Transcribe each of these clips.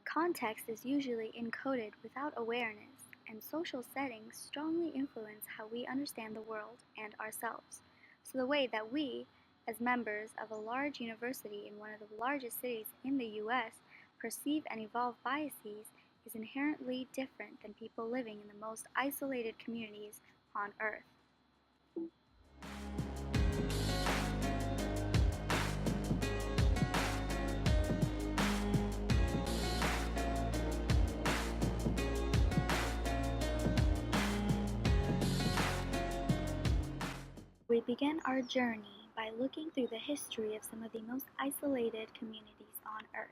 Context is usually encoded without awareness, and social settings strongly influence how we understand the world and ourselves. So the way that we, as members of a large university in one of the largest cities in the US, perceive and evolve biases is inherently different than people living in the most isolated communities on Earth. We begin our journey by looking through the history of some of the most isolated communities on Earth.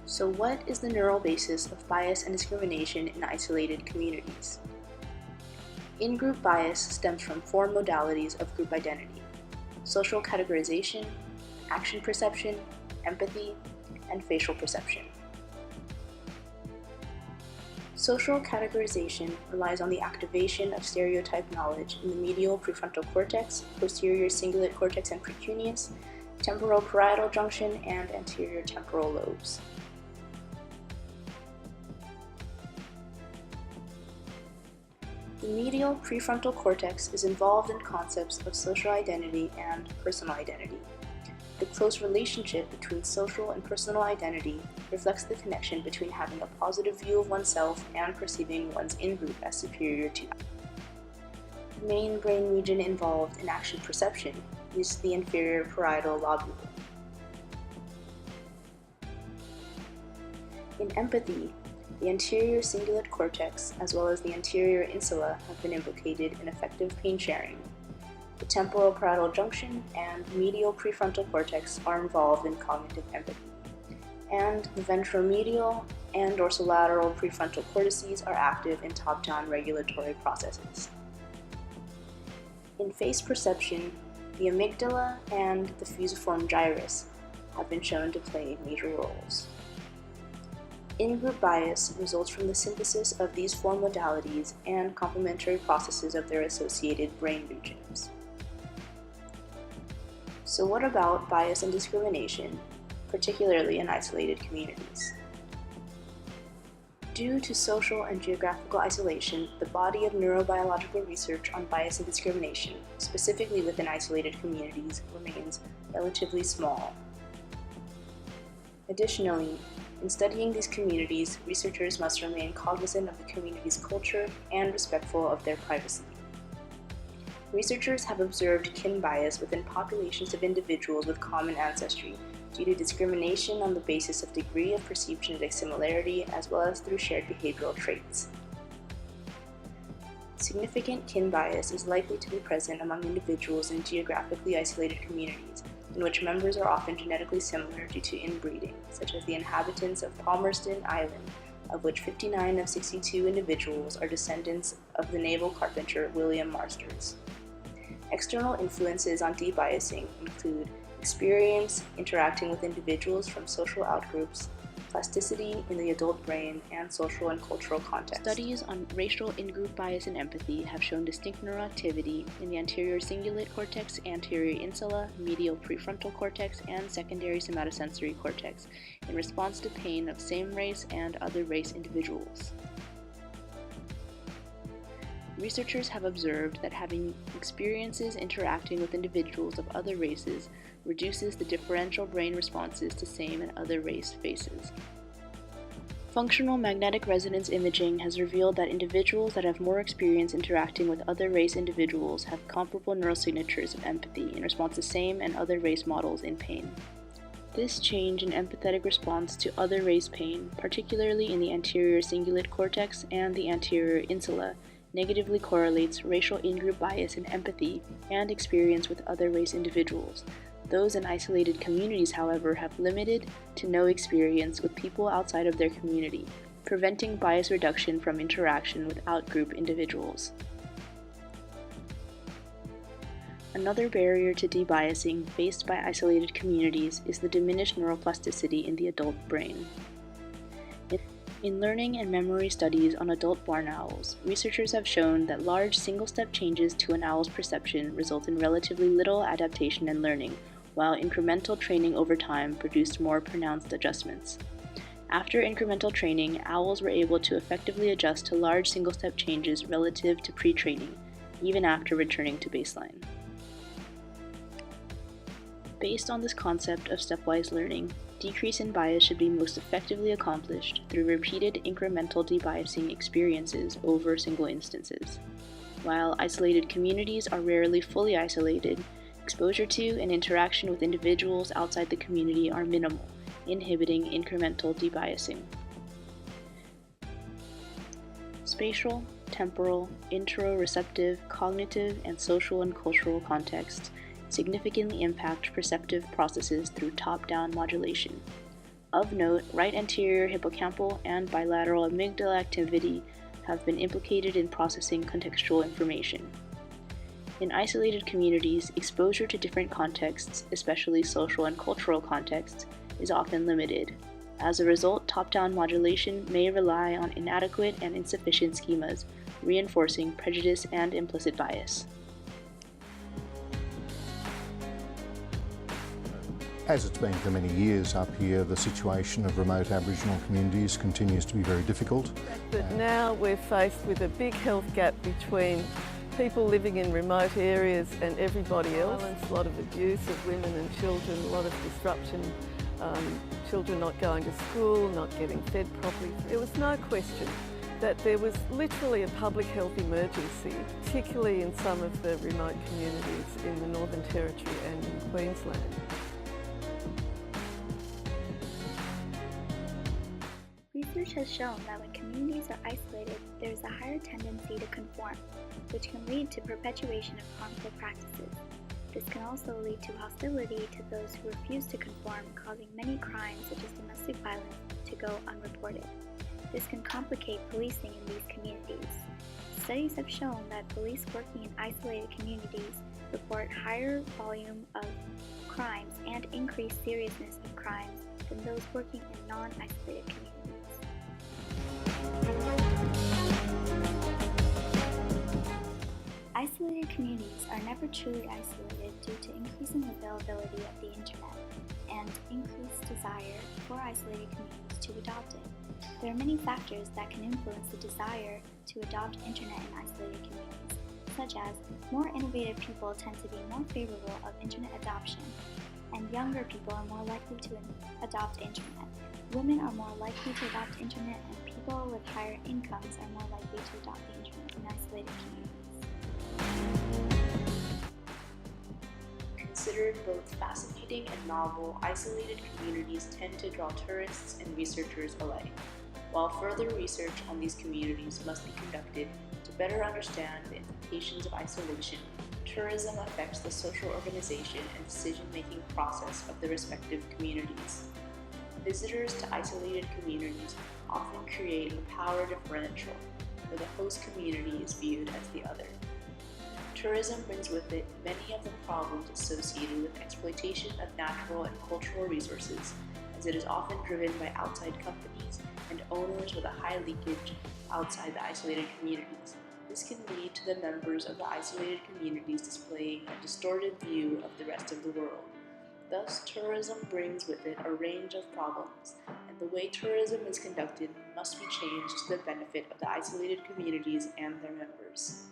So what is the neural basis of bias and discrimination in isolated communities? In-group bias stems from four modalities of group identity: social categorization, action perception, empathy, and facial perception. Social categorization relies on the activation of stereotype knowledge in the medial prefrontal cortex, posterior cingulate cortex and precuneus, temporal parietal junction, and anterior temporal lobes. The medial prefrontal cortex is involved in concepts of social identity and personal identity. The close relationship between social and personal identity reflects the connection between having a positive view of oneself and perceiving one's in-group as superior to. The main brain region involved in action perception is the inferior parietal lobule. In empathy, the anterior cingulate cortex, as well as the anterior insula, have been implicated in effective pain sharing. The temporal parietal junction and medial prefrontal cortex are involved in cognitive empathy, and the ventromedial and dorsolateral prefrontal cortices are active in top-down regulatory processes. In face perception, the amygdala and the fusiform gyrus have been shown to play major roles. In-group bias results from the synthesis of these four modalities and complementary processes of their associated brain regions. So what about bias and discrimination, particularly in isolated communities? Due to social and geographical isolation, the body of neurobiological research on bias and discrimination, specifically within isolated communities, remains relatively small. Additionally, in studying these communities, researchers must remain cognizant of the community's culture and respectful of their privacy. Researchers have observed kin bias within populations of individuals with common ancestry due to discrimination on the basis of degree of perceived genetic similarity as well as through shared behavioral traits. Significant kin bias is likely to be present among individuals in geographically isolated communities, in which members are often genetically similar due to inbreeding, such as the inhabitants of Palmerston Island, of which 59 of 62 individuals are descendants of the naval carpenter William Marsters. External influences on debiasing include experience interacting with individuals from social outgroups, plasticity in the adult brain, and social and cultural context. Studies on racial in-group bias and empathy have shown distinct neuroactivity in the anterior cingulate cortex, anterior insula, medial prefrontal cortex, and secondary somatosensory cortex in response to pain of same race and other race individuals. Researchers have observed that having experiences interacting with individuals of other races reduces the differential brain responses to same and other race faces. Functional magnetic resonance imaging has revealed that individuals that have more experience interacting with other race individuals have comparable neural signatures of empathy in response to same and other race models in pain. This change in empathetic response to other race pain, particularly in the anterior cingulate cortex and the anterior insula, negatively correlates racial in-group bias in empathy and experience with other race individuals. Those in isolated communities, however, have limited to no experience with people outside of their community, preventing bias reduction from interaction with out-group individuals. Another barrier to debiasing faced by isolated communities is the diminished neuroplasticity in the adult brain. In learning and memory studies on adult barn owls, researchers have shown that large single-step changes to an owl's perception result in relatively little adaptation and learning, while incremental training over time produced more pronounced adjustments. After incremental training, owls were able to effectively adjust to large single-step changes relative to pre-training, even after returning to baseline. Based on this concept of stepwise learning, decrease in bias should be most effectively accomplished through repeated incremental debiasing experiences over single instances. While isolated communities are rarely fully isolated, exposure to and interaction with individuals outside the community are minimal, inhibiting incremental debiasing. Spatial, temporal, interoreceptive, cognitive, and social and cultural contexts significantly impact perceptive processes through top-down modulation. Of note, right anterior hippocampal and bilateral amygdala activity have been implicated in processing contextual information. In isolated communities, exposure to different contexts, especially social and cultural contexts, is often limited. As a result, top-down modulation may rely on inadequate and insufficient schemas, reinforcing prejudice and implicit bias. As it's been for many years up here, the situation of remote Aboriginal communities continues to be very difficult. But now we're faced with a big health gap between people living in remote areas and everybody else. A lot of abuse of women and children, a lot of disruption, children not going to school, not getting fed properly. There was no question that there was literally a public health emergency, particularly in some of the remote communities in the Northern Territory and in Queensland. Research has shown that when communities are isolated, there is a higher tendency to conform, which can lead to perpetuation of harmful practices. This can also lead to hostility to those who refuse to conform, causing many crimes such as domestic violence to go unreported. This can complicate policing in these communities. Studies have shown that police working in isolated communities report higher volume of crimes and increased seriousness of crimes than those working in non-isolated communities. Isolated communities are never truly isolated due to increasing availability of the internet and increased desire for isolated communities to adopt it. There are many factors that can influence the desire to adopt internet in isolated communities, such as more innovative people tend to be more favorable of internet adoption, and younger people are more likely to adopt internet. Women are more likely to adopt internet, and people with higher incomes are more likely to adopt the internet in isolated communities. Considered both fascinating and novel, isolated communities tend to draw tourists and researchers alike. While further research on these communities must be conducted to better understand the implications of isolation, tourism affects the social organization and decision-making process of the respective communities. Visitors to isolated communities often create a power differential, where the host community is viewed as the other. Tourism brings with it many of the problems associated with exploitation of natural and cultural resources, as it is often driven by outside companies and owners with a high leakage outside the isolated communities. This can lead to the members of the isolated communities displaying a distorted view of the rest of the world. Thus, tourism brings with it a range of problems, and the way tourism is conducted must be changed to the benefit of the isolated communities and their members.